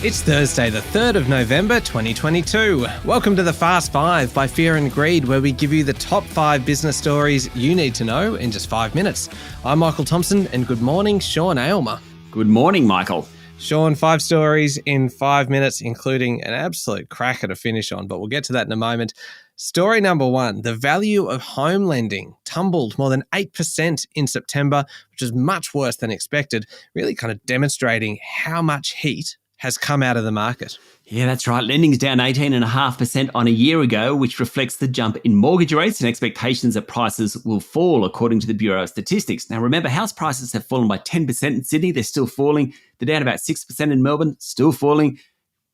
It's Thursday, the 3rd of November 2022. Welcome to the Fast 5 by Fear and Greed, where we give you the top 5 business stories you need to know in just 5 minutes. I'm Michael Thompson, and good morning, Sean Aylmer. Good morning, Michael. Sean, 5 stories in 5 minutes, including an absolute cracker to finish on, but we'll get to that in a moment. Story number 1, the value of home lending tumbled more than 8% in September, which is much worse than expected, really kind of demonstrating how much heat has come out of the market. Yeah, that's right. Lending's down 18.5% on a year ago, which reflects the jump in mortgage rates and expectations that prices will fall, according to the Bureau of Statistics. Now, remember, house prices have fallen by 10% in Sydney. They're still falling. They're down about 6% in Melbourne, still falling.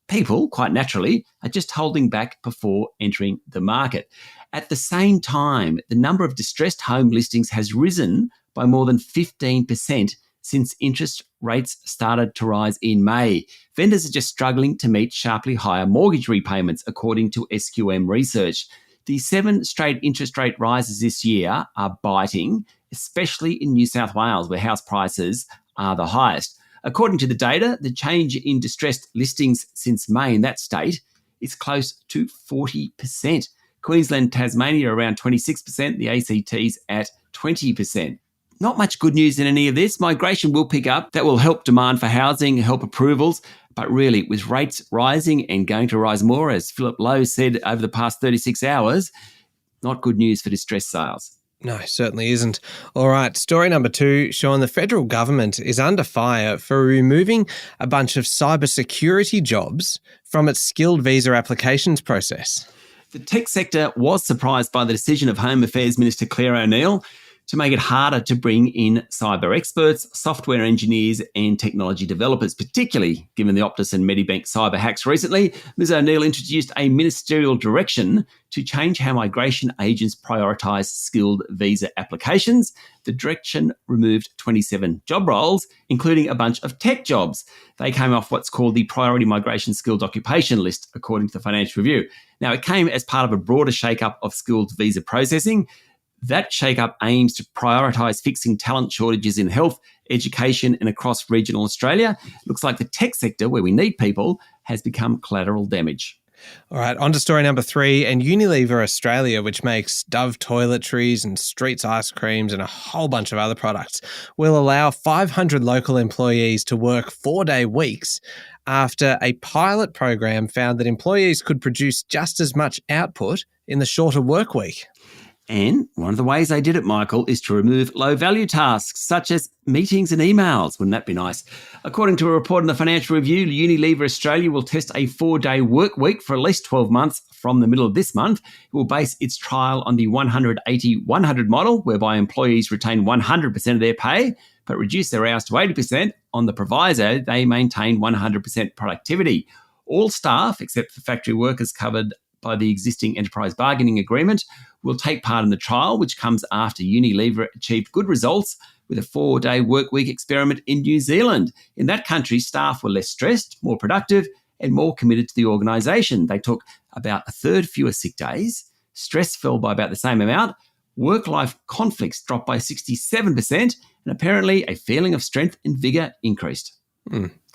People, quite naturally, are just holding back before entering the market. At the same time, the number of distressed home listings has risen by more than 15% since interest rates started to rise in May. Vendors are just struggling to meet sharply higher mortgage repayments, according to SQM research. The 7 straight interest rate rises this year are biting, especially in New South Wales, where house prices are the highest. According to the data, the change in distressed listings since May in that state is close to 40%. Queensland, Tasmania around 26%, the ACT's at 20%. Not much good news in any of this. Migration will pick up. That will help demand for housing, help approvals. But really, with rates rising and going to rise more, as Philip Lowe said over the past 36 hours, not good news for distressed sales. No, certainly isn't. All right, story number 2, Sean, the federal government is under fire for removing a bunch of cybersecurity jobs from its skilled visa applications process. The tech sector was surprised by the decision of Home Affairs Minister Claire O'Neil to make it harder to bring in cyber experts, software engineers and technology developers, particularly given the Optus and Medibank cyber hacks recently. Ms O'Neil introduced a ministerial direction to change how migration agents prioritise skilled visa applications. The direction removed 27 job roles, including a bunch of tech jobs. They came off what's called the Priority Migration Skilled Occupation list, according to the Financial Review. Now, it came as part of a broader shake-up of skilled visa processing. That shake-up aims to prioritise fixing talent shortages in health, education and across regional Australia. Looks like the tech sector, where we need people, has become collateral damage. All right, on to story number 3, and Unilever Australia, which makes Dove toiletries and Streets ice creams and a whole bunch of other products, will allow 500 local employees to work 4-day weeks after a pilot program found that employees could produce just as much output in the shorter work week. And one of the ways they did it, Michael, is to remove low-value tasks such as meetings and emails. Wouldn't that be nice? According to a report in the Financial Review, Unilever Australia will test a 4-day work week for at least 12 months from the middle of this month. It will base its trial on the 180-100 model, whereby employees retain 100% of their pay, but reduce their hours to 80% on the proviso they maintain 100% productivity. All staff, except for factory workers covered by the existing enterprise bargaining agreement, will take part in the trial, which comes after Unilever achieved good results with a 4-day workweek experiment in New Zealand. In that country, staff were less stressed, more productive, and more committed to the organisation. They took about a third fewer sick days, stress fell by about the same amount, work-life conflicts dropped by 67%, and apparently a feeling of strength and vigour increased.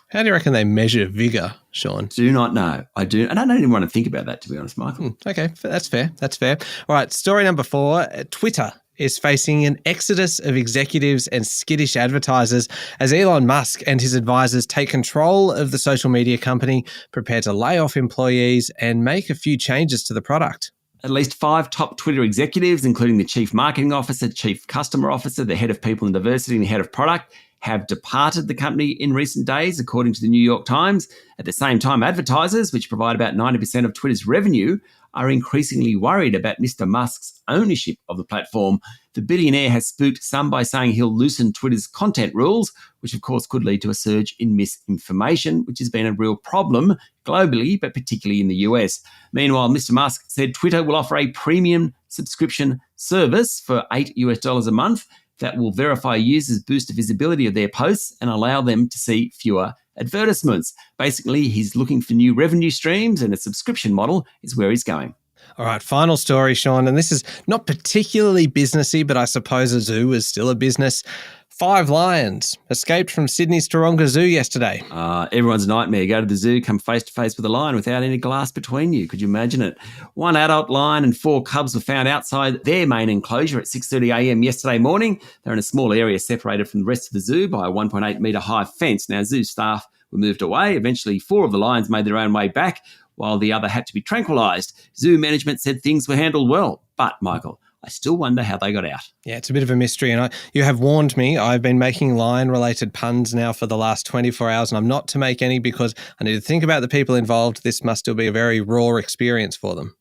How do you reckon they measure vigour, Sean? Do not know. I don't even want to think about that, to be honest, Michael. Okay, that's fair. All right, story number 4. Twitter is facing an exodus of executives and skittish advertisers as Elon Musk and his advisors take control of the social media company, prepare to lay off employees and make a few changes to the product. At least 5 top Twitter executives, including the chief marketing officer, chief customer officer, the head of people and diversity, and the head of product, have departed the company in recent days, according to the New York Times. At the same time, advertisers, which provide about 90% of Twitter's revenue, are increasingly worried about Mr. Musk's ownership of the platform. The billionaire has spooked some by saying he'll loosen Twitter's content rules, which of course could lead to a surge in misinformation, which has been a real problem globally, but particularly in the US. Meanwhile, Mr. Musk said Twitter will offer a premium subscription service for $8 a month that will verify users, boost the visibility of their posts and allow them to see fewer advertisements. Basically, he's looking for new revenue streams and a subscription model is where he's going. All right, final story, Sean, and this is not particularly businessy, but I suppose a zoo is still a business. 5 lions escaped from Sydney's Taronga Zoo yesterday. Everyone's nightmare. Go to the zoo, come face to face with a lion without any glass between you. Could you imagine it? 1 adult lion and 4 cubs were found outside their main enclosure at 6:30 a.m. yesterday morning. They're in a small area separated from the rest of the zoo by a 1.8 metre high fence. Now, zoo staff were moved away. Eventually, 4 of the lions made their own way back, while the other had to be tranquilised. Zoo management said things were handled well. But, Michael, I still wonder how they got out. Yeah, it's a bit of a mystery. And you have warned me. I've been making lion-related puns now for the last 24 hours, and I'm not to make any because I need to think about the people involved. This must still be a very raw experience for them.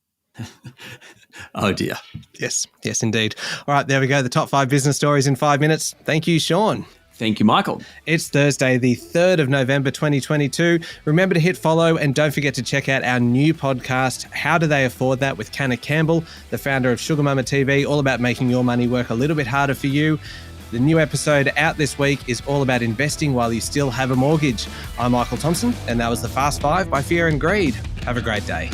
Oh, dear. Yes, indeed. All right, there we go. The top 5 business stories in 5 minutes. Thank you, Sean. Thank you, Michael. It's Thursday, the 3rd of November, 2022. Remember to hit follow and don't forget to check out our new podcast, How Do They Afford That, with Canna Campbell, the founder of Sugar Mama TV, all about making your money work a little bit harder for you. The new episode out this week is all about investing while you still have a mortgage. I'm Michael Thompson, and that was the Fast 5 by Fear and Greed. Have a great day.